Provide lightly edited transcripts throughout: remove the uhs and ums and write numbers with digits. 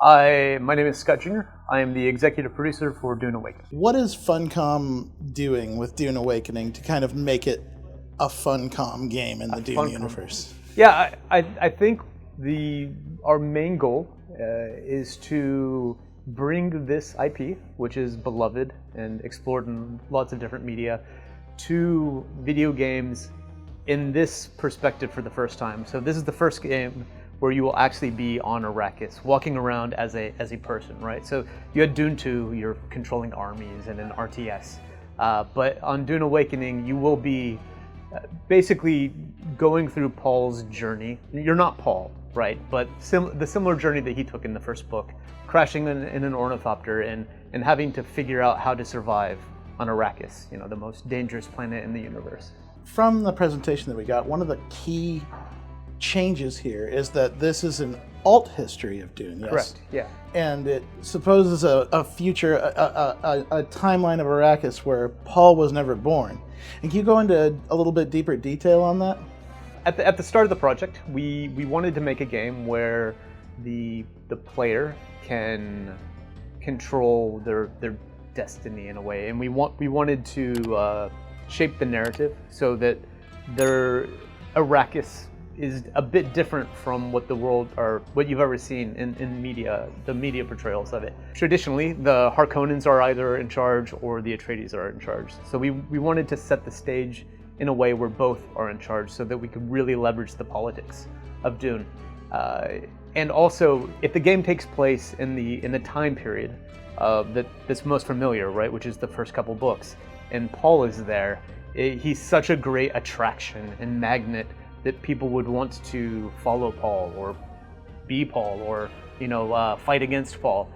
My name is Scott Jr. I am the executive producer for Dune Awakening. What is Funcom doing with Dune Awakening to kind of make it a Funcom game in the Dune universe? Yeah, I think our main goal is to bring this IP, which is beloved and explored in lots of different media, to video games in this perspective for the first time. So this is the first game where you will actually be on Arrakis, walking around as a person, right? So you had Dune 2, you're controlling armies and an RTS. But on Dune Awakening, you will be basically going through Paul's journey. You're not Paul, right? But the similar journey that he took in the first book, crashing in an ornithopter and having to figure out how to survive on Arrakis, the most dangerous planet in the universe. From the presentation that we got, one of the key changes here is that this is an alt history of Dune, yes? Correct, yeah. And it supposes a future, a timeline of Arrakis where Paul was never born. And can you go into a little bit deeper detail on that? At the start of the project, we wanted to make a game where the player can control their destiny in a way, and we wanted to shape the narrative so that their Arrakis is a bit different from what the world or what you've ever seen in media, the media portrayals of it. Traditionally, the Harkonnens are either in charge or the Atreides are in charge. So we wanted to set the stage in a way where both are in charge so that we could really leverage the politics of Dune. And also, if the game takes place in the time period that's most familiar, right, which is the first couple books, and Paul is there, he's such a great attraction and magnet that people would want to follow Paul or be Paul or fight against Paul.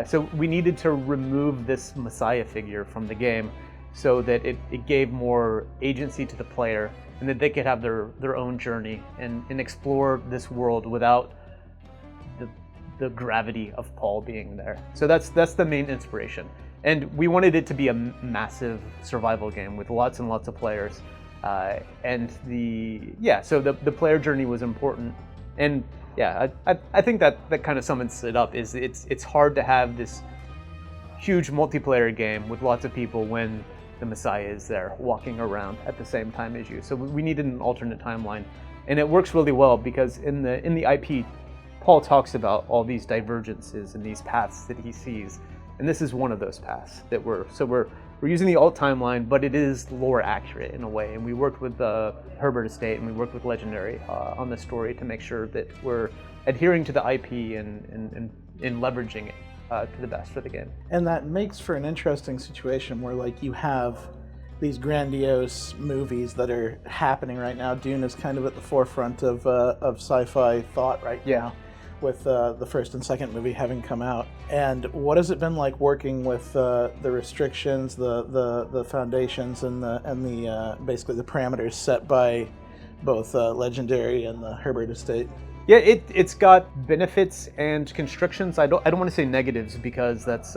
So we needed to remove this Messiah figure from the game so that it gave more agency to the player and that they could have their own journey and explore this world without the gravity of Paul being there. So that's the main inspiration. And we wanted it to be a massive survival game with lots and lots of players. So the player journey was important, and I think that kind of sums it up. Is it's hard to have this huge multiplayer game with lots of people when the Messiah is there walking around at the same time as you. So we needed an alternate timeline, and it works really well because in the IP, Paul talks about all these divergences and these paths that he sees, and this is one of those paths that we're using the alt timeline, but it is lore accurate in a way. And we worked with the Herbert Estate and we worked with Legendary on the story to make sure that we're adhering to the IP and leveraging it to the best for the game. And that makes for an interesting situation where you have these grandiose movies that are happening right now. Dune is kind of at the forefront of sci-fi thought right now, with the first and second movie having come out. And what has it been like working with the restrictions, the foundations, and the basically the parameters set by both Legendary and the Herbert Estate? Yeah, it's got benefits and constrictions. I don't want to say negatives because that's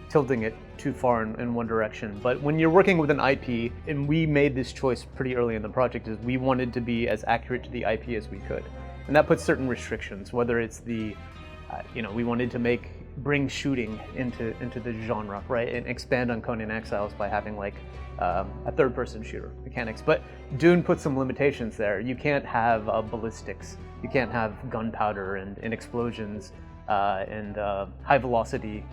tilting it too far in one direction. But when you're working with an IP, and we made this choice pretty early in the project, is we wanted to be as accurate to the IP as we could. And that puts certain restrictions, whether it's we wanted to bring shooting into the genre, right? And expand on Conan Exiles by having a third-person shooter mechanics. But Dune puts some limitations there. You can't have ballistics. You can't have gunpowder and explosions and high-velocity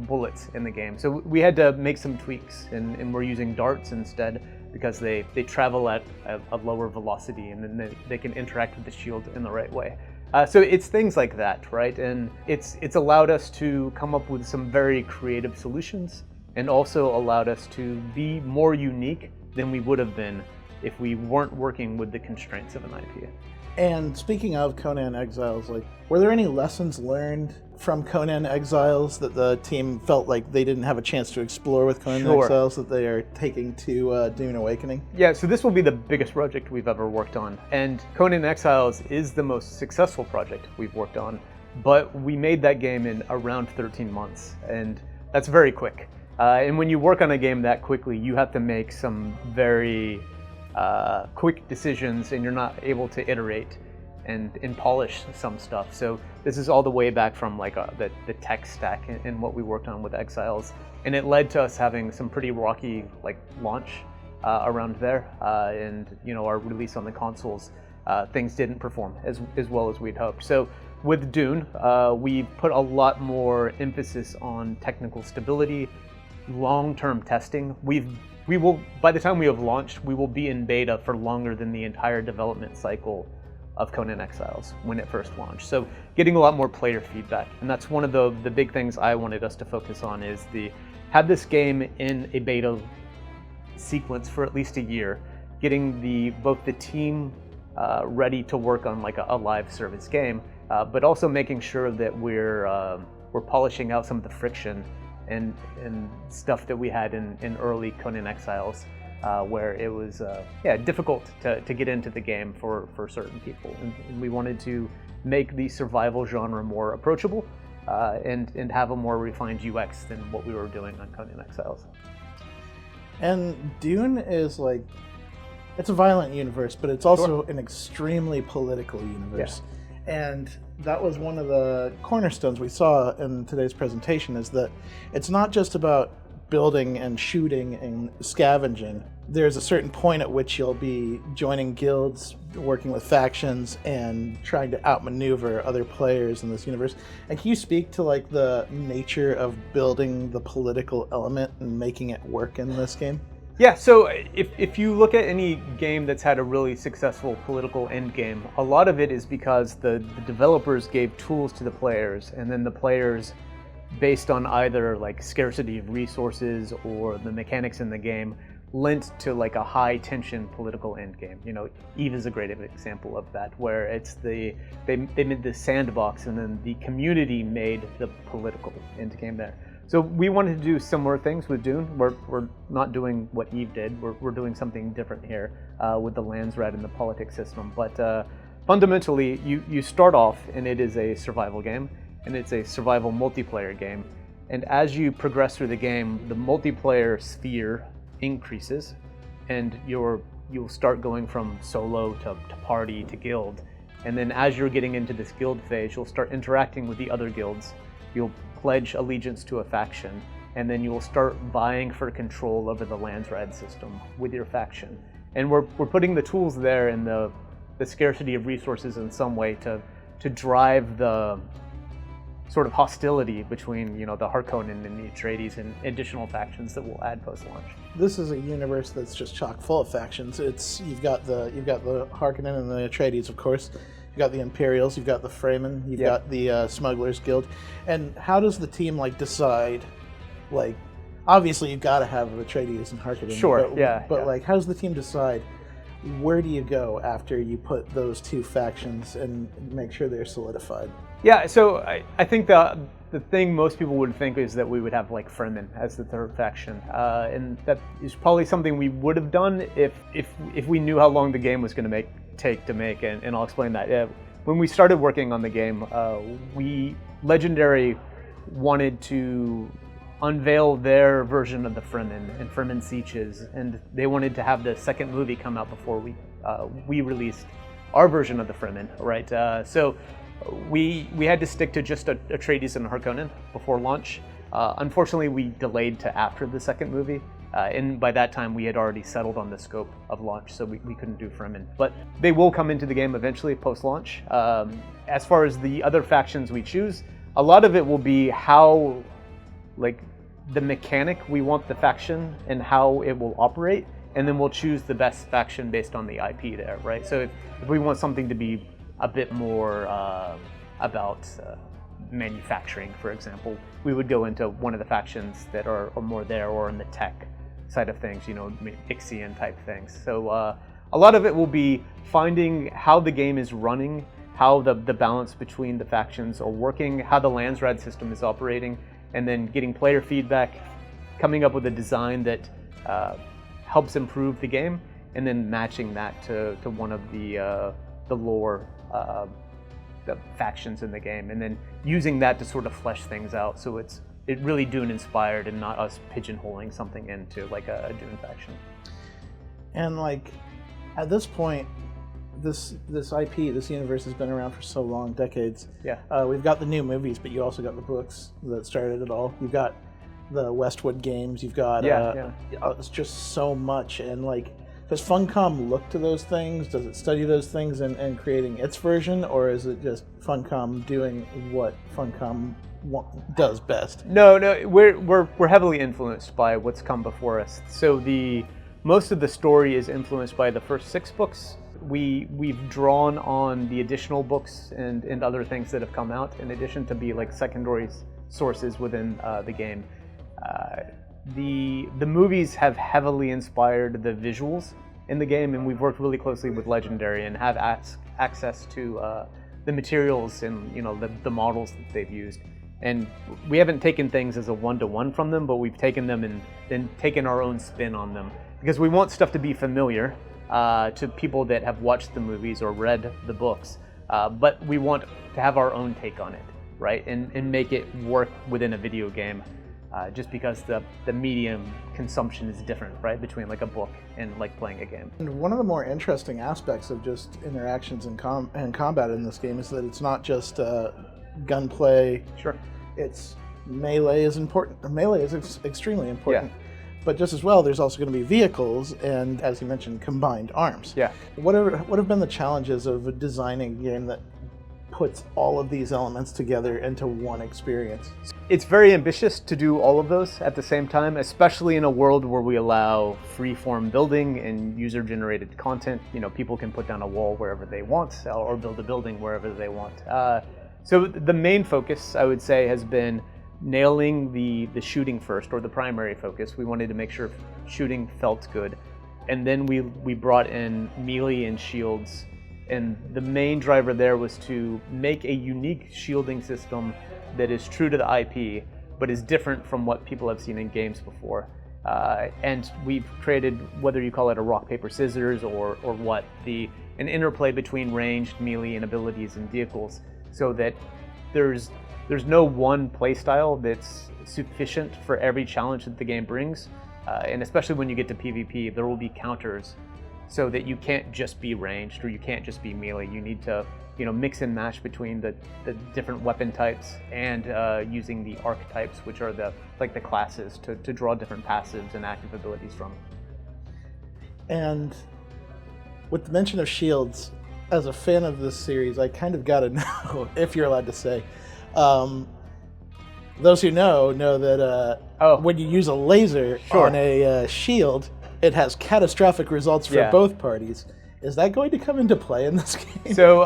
bullets in the game. So we had to make some tweaks, and we're using darts instead, because they travel at a lower velocity, and then they can interact with the shield in the right way. So it's things like that, right? And it's allowed us to come up with some very creative solutions, and also allowed us to be more unique than we would have been if we weren't working with the constraints of an IP. And speaking of Conan Exiles, were there any lessons learned from Conan Exiles that the team felt like they didn't have a chance to explore with Conan Exiles that they are taking to Dune Awakening? Yeah, so this will be the biggest project we've ever worked on. And Conan Exiles is the most successful project we've worked on, but we made that game in around 13 months, and that's very quick. And when you work on a game that quickly, you have to make some very quick decisions, and you're not able to iterate. and polish some stuff. So this is all the way back from like the tech stack and what we worked on with Exiles, and it led to us having some pretty rocky like launch around there, and our release on the consoles, things didn't perform as well as we'd hoped. So with Dune, we put a lot more emphasis on technical stability, long-term testing. We will, by the time we have launched, we will be in beta for longer than the entire development cycle of Conan Exiles when it first launched. So getting a lot more player feedback, and that's one of the big things I wanted us to focus on, is have this game in a beta sequence for at least a year, getting both the team ready to work on like a live service game, but also making sure that we're polishing out some of the friction and stuff that we had in early Conan Exiles, where it was difficult to get into the game for certain people, and we wanted to make the survival genre more approachable, and have a more refined UX than what we were doing on Conan Exiles. And Dune is like, it's a violent universe, but it's also an extremely political universe. Yeah. And that was one of the cornerstones we saw in today's presentation, is that it's not just about building and shooting and scavenging. There's a certain point at which you'll be joining guilds, working with factions, and trying to outmaneuver other players in this universe. And can you speak to like the nature of building the political element and making it work in this game? Yeah, so if you look at any game that's had a really successful political endgame, a lot of it is because the developers gave tools to the players, and then the players, based on either like scarcity of resources or the mechanics in the game, lent to like a high tension political endgame. Eve is a great example of that, where it's they made the sandbox, and then the community made the political endgame there. So we wanted to do similar things with Dune. We're not doing what Eve did. We're doing something different here with the Landsrat and the politics system. But fundamentally, you start off, and it is a survival game, and it's a survival multiplayer game. And as you progress through the game, the multiplayer sphere increases, and you'll start going from solo to party to guild. And then as you're getting into this guild phase, you'll start interacting with the other guilds. You'll pledge allegiance to a faction, and then you'll start vying for control over the Landsrat system with your faction. And we're putting the tools there and the scarcity of resources in some way to drive the sort of hostility between the Harkonnen and the Atreides and additional factions that we'll add post-launch. This is a universe that's just chock full of factions. You've got the Harkonnen and the Atreides, of course. You've got the Imperials, you've got the Fremen, you've got the Smugglers Guild. And how does the team decide, obviously you've got to have Atreides and Harkonnen. Sure, but how does the team decide where do you go after you put those two factions and make sure they're solidified? Yeah, so I think the thing most people would think is that we would have Fremen as the third faction, and that is probably something we would have done if we knew how long the game was going to take to make, and I'll explain that. When we started working on the game, Legendary wanted to unveil their version of the Fremen and Fremen Sieges, and they wanted to have the second movie come out before we released our version of the Fremen, right? So we had to stick to just Atreides and Harkonnen before launch. Unfortunately, we delayed to after the second movie, and by that time we had already settled on the scope of launch, so we couldn't do Fremen. But they will come into the game eventually post-launch. As far as the other factions we choose, a lot of it will be how, the mechanic we want the faction and how it will operate, and then we'll choose the best faction based on the IP there, right? So if we want something to be a bit more about manufacturing, for example, we would go into one of the factions that are more there, or in the tech side of things, Ixian type things. So a lot of it will be finding how the game is running, how the balance between the factions are working, how the Landsrat system is operating, and then getting player feedback, coming up with a design that helps improve the game, and then matching that to one of the lore, the factions in the game, and then using that to sort of flesh things out, so it really Dune inspired and not us pigeonholing something into a Dune faction. And at this point, this IP, this universe has been around for so long, decades. Yeah. We've got the new movies, but you also got the books that started it all. You've got the Westwood games. You've got it's just so much. And like, does Funcom look to those things? Does it study those things and creating its version, or is it just Funcom doing what Funcom does best? No, we're heavily influenced by what's come before us. So most of the story is influenced by the first 6 books. We've drawn on the additional books and other things that have come out, in addition to be like secondary sources within the game. The movies have heavily inspired the visuals in the game, and we've worked really closely with Legendary and have access to the materials and the models that they've used. And we haven't taken things as a one-to-one from them, but we've taken them and then taken our own spin on them, because we want stuff to be familiar to people that have watched the movies or read the books, but we want to have our own take on it, right? And make it work within a video game, just because the medium consumption is different, right? Between like a book and like playing a game. And one of the more interesting aspects of just interactions and combat in this game is that it's not just gunplay. Sure. It's melee is important. Melee is extremely important. Yeah. But just as well, there's also going to be vehicles and, as you mentioned, combined arms. Yeah. What have been the challenges of designing a game that puts all of these elements together into one experience? It's very ambitious to do all of those at the same time, especially in a world where we allow free-form building and user-generated content. People can put down a wall wherever they want or build a building wherever they want. So the main focus, I would say, has been nailing the shooting first, or the primary focus. We wanted to make sure shooting felt good. And then we brought in melee and shields. And the main driver there was to make a unique shielding system that is true to the IP, but is different from what people have seen in games before. And we've created, whether you call it a rock, paper, scissors, or what, an interplay between ranged, melee, and abilities and vehicles, so that there's no one playstyle that's sufficient for every challenge that the game brings. And especially when you get to PvP, there will be counters, so that you can't just be ranged or you can't just be melee. You need to mix and match between the different weapon types and using the archetypes, which are the classes, to draw different passives and active abilities from. And with the mention of shields, as a fan of this series, I kind of got to know, if you're allowed to say, those who know that when you use a laser on a shield, it has catastrophic results for both parties. Is that going to come into play in this game? So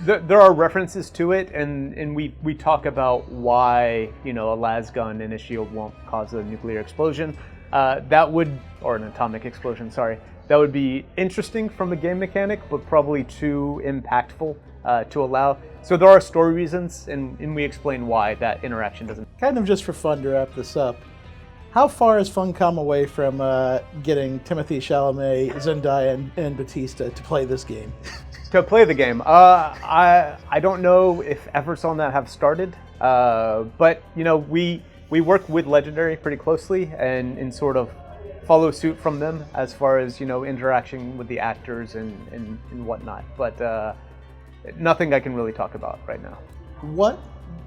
there are references to it, and we talk about why a las gun in a shield won't cause a nuclear explosion. Or an atomic explosion, sorry. That would be interesting from a game mechanic, but probably too impactful to allow. So there are story reasons, and we explain why that interaction doesn't. Kind of just for fun to wrap this up, how far is Funcom away from getting Timothée Chalamet, Zendaya, and Batista to play this game? To play the game, I don't know if efforts on that have started, but we work with Legendary pretty closely and sort of follow suit from them as far as interaction with the actors and whatnot. But nothing I can really talk about right now. What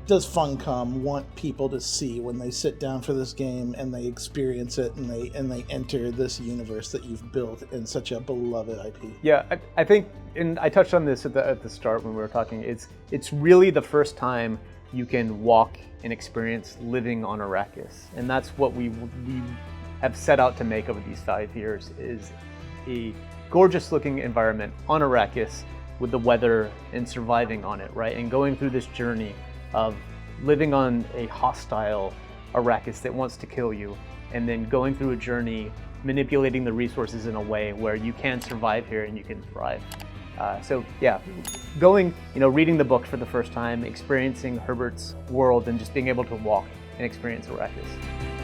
does Funcom want people to see when they sit down for this game and they experience it and they enter this universe that you've built in such a beloved IP? Yeah, I think, and I touched on this at the start when we were talking, it's really the first time you can walk and experience living on Arrakis. And that's what we have set out to make over these 5 years, is a gorgeous looking environment on Arrakis with the weather and surviving on it, right? And going through this journey of living on a hostile Arrakis that wants to kill you, and then going through a journey manipulating the resources in a way where you can survive here and you can thrive. So yeah, going, reading the book for the first time, experiencing Herbert's world, and just being able to walk and experience Arrakis.